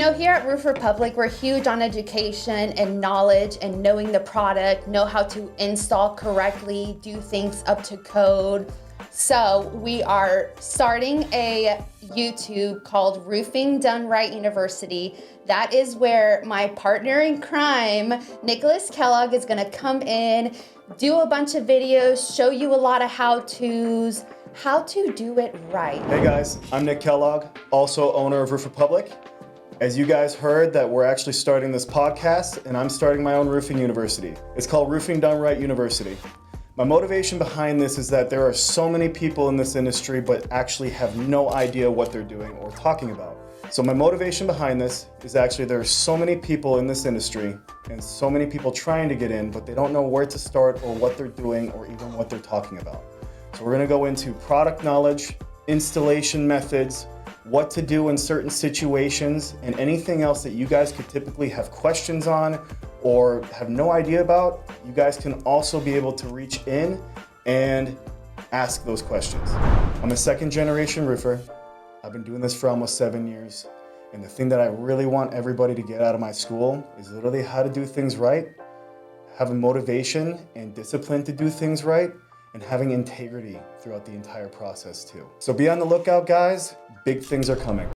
know, here at Roof Republic, we're huge on education and knowledge and knowing the product, know how to install correctly, do things up to code. So we are starting a YouTube called Roofing Done Right University. That is where my partner in crime, Nick Kellogg, is gonna come in, do a bunch of videos, show you a lot of how-tos, how to do it right. Hey guys, I'm Nick Kellogg, also owner of Roof Republic. As you guys heard, that we're actually starting this podcast, and I'm starting my own roofing university. It's called Roofing Done Right University. My motivation behind this is that there are so many people in this industry but actually have no idea what they're doing or talking about. So my motivation behind this is actually there are so many people in this industry and so many people trying to get in, but they don't know where to start or what they're doing or even what they're talking about. So we're gonna go into product knowledge, installation methods, what to do in certain situations, and anything else that you guys could typically have questions on or have no idea about. You guys can also be able to reach in and ask those questions. I'm a second generation roofer. I've been doing this for almost 7 years. And the thing that I really want everybody to get out of my school is literally how to do things right, having motivation and discipline to do things right, and having integrity throughout the entire process too. So be on the lookout, guys. Big things are coming.